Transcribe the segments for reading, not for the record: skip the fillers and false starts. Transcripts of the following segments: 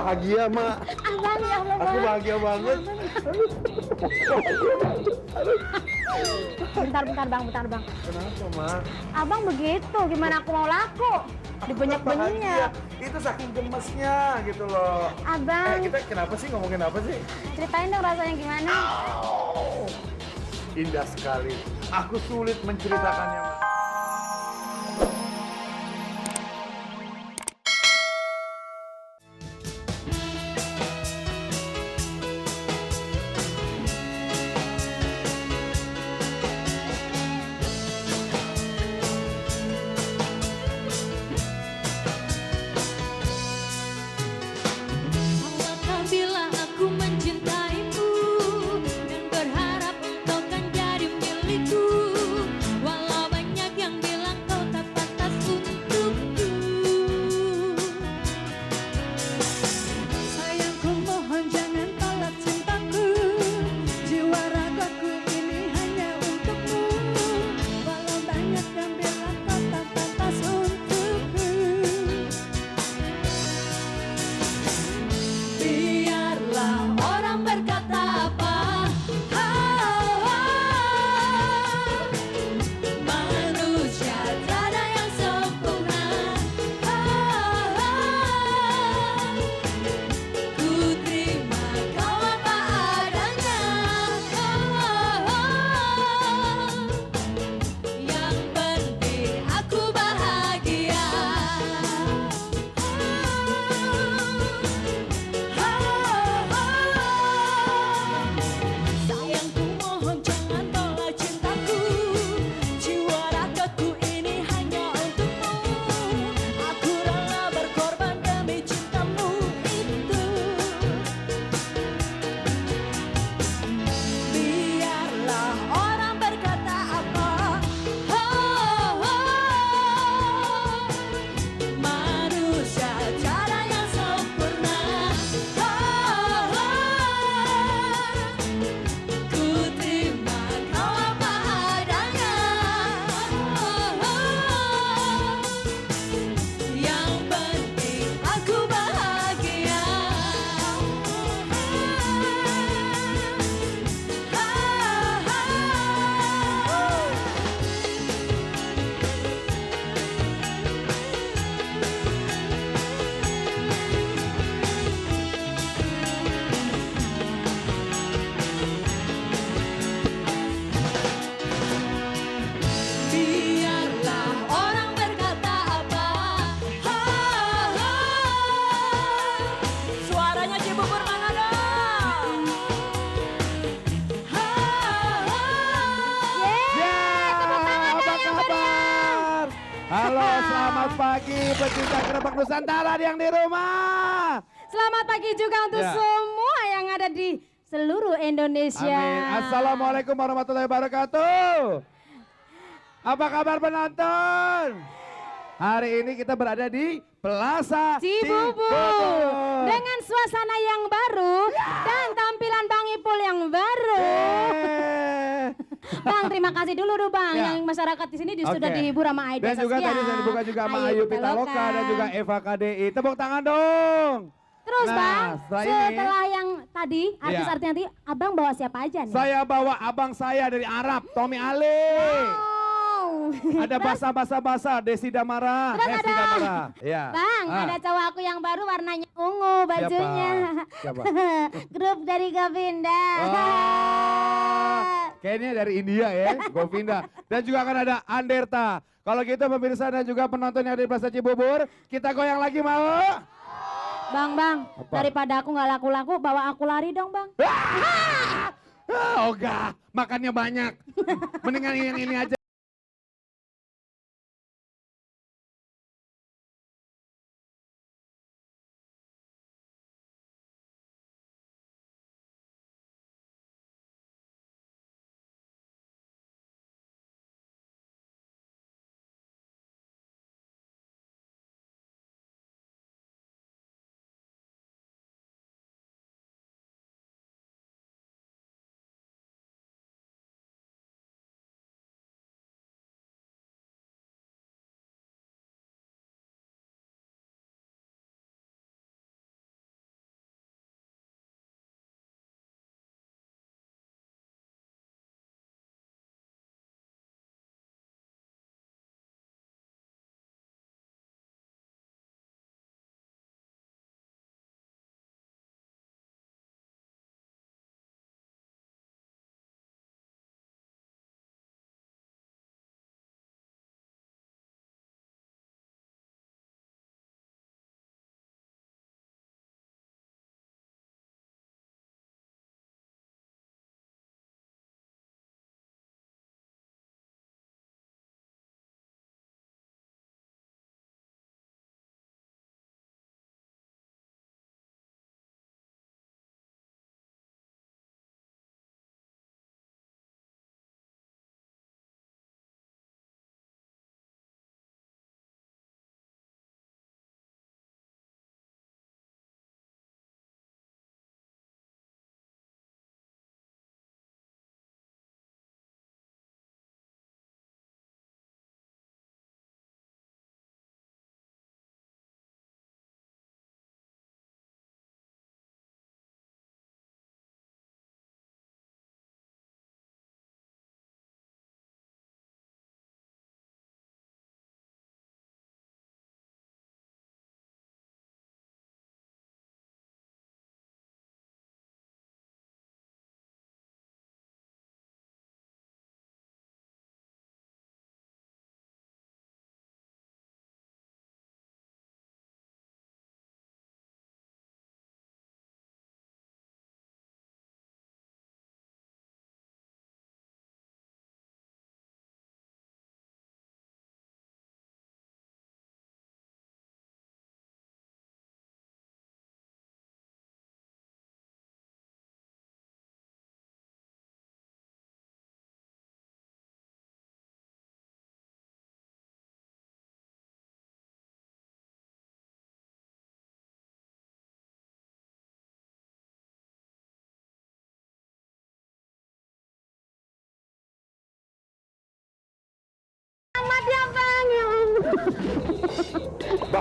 bahagia, Mak. Abang, ya Allah, Aku Bang. bahagia banget. Bentar, Bang, bentar, Bang. Kenapa, Mak? Abang begitu, gimana aku mau laku? Dibanyak-banyak. Itu saking gemesnya gitu loh. Abang, Kita kenapa sih ngomongin apa sih? ceritain dong rasanya gimana? Indah sekali. Aku sulit menceritakannya, Mak. Apakah bila aku mencintaimu dan berharap engkau kan jadi milikku, walau banyak yang bilang kau tak pantas untukku. Sayangku mohon jangan tolak cintaku, jiwa ragaku ini hanya untukmu, walau banyak yang bilang kau tak pantas untukku. Biarlah orang berkata apa, manusia tiada yang sempurna. Ku terima kau apa adanya. Yang penting aku bahagia. Sayangku mohon jangan tolak cintaku, jiwa ragaku ini hanya untukmu, aku rela berkorban demi cintamu itu. Biarlah orang berkata apa, manusia tiada yang sempurna. Ku terima kau apa adanya. Yang penting aku bahagia. Biarlah orang berkata apa, suaranya Cibubur mana dong? Apa kabar? Halo, selamat pagi pecinta Gerobak Nusantara yang di rumah. Selamat pagi juga untuk Ya. semua yang ada di seluruh Indonesia. Amin. Assalamualaikum warahmatullahi wabarakatuh. Apa kabar penonton? Hari ini kita berada di Plaza Cibubur dengan suasana yang baru dan tampilan Bang Ipul yang baru. Eh. Bang, terima kasih dulu Bang Ya. yang masyarakat di sini sudah Oke. dihibur sama Aida Dan juga Saskia. tadi saya dibuka juga sama Ayu Pitaloka dan juga Eva KDI. Tepuk tangan dong. Terus Nah, Bang, setelah ini- setelah yang tadi artis-artis nanti Abang bawa siapa aja nih? Saya bawa abang saya dari Arab, Tommy Ali. Wow. Ada basa-basa Desi Damara, Terus Hesti ada- Damara. Ya. Bang, Ah. ada cowok aku yang baru warnanya ungu bajunya. Siapa? Grup dari Govinda. Oh, kayaknya dari India ya, Govinda. Dan juga akan ada Anderta. Kalau gitu pemirsa dan juga penonton yang ada di Plaza Cibubur, kita goyang lagi mau? Bang, Apa? daripada aku nggak laku-laku, bawa aku lari dong Bang. Ogah, makannya banyak. Mendingan yang ini aja.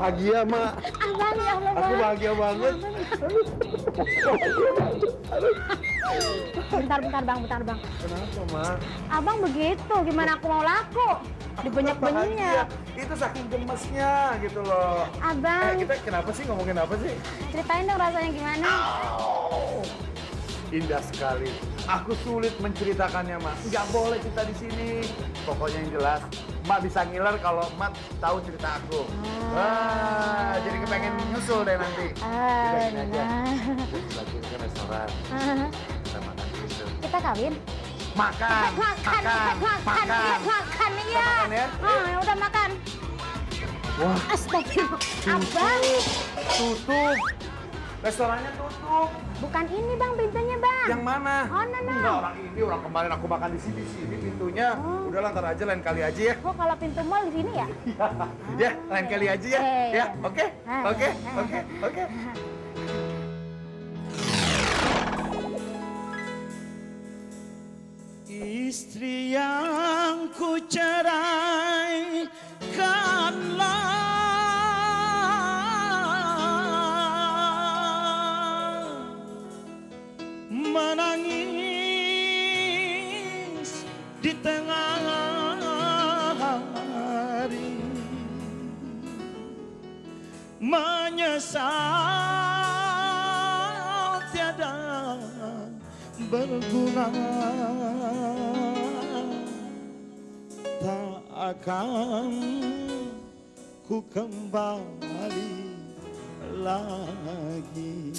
bahagia, Mak. Abang, ya Allah, Aku Bang. bahagia banget. Bentar, Bang. Kenapa, Mak? Abang begitu, gimana aku mau laku? Dibanyak-banyak. Itu saking gemesnya gitu loh. Abang, Kita kenapa sih ngomongin apa sih? ceritain dong rasanya gimana? Indah sekali. Aku sulit menceritakannya, Mak. Nggak boleh cerita di sini. Pokoknya yang jelas, Mak bisa ngiler kalau Mak tahu cerita aku. Wah, jadi kepengen nyusul deh nanti. Kita gini aja. Lagi ke restoran. Kita makan gitu. Kita kawin? Makan. Makan iya. Makan ya? Ya udah makan. Wah, Astagfirullah. Abang, tutup. Restorannya tutup. bukan ini Bang pintunya Bang. Yang mana? Oh, no. Enggak, orang ini, orang kemarin aku makan di sini pintunya. Udah ntar aja lain kali aja ya. Oh, kalau pintu mall di sini ya? Ya, lain kali aja ya. Ya, oke. Istri yang ku ceraikanlah menangis di tengah hari, menyesal tiada berguna, tak akan ku kembali lagi.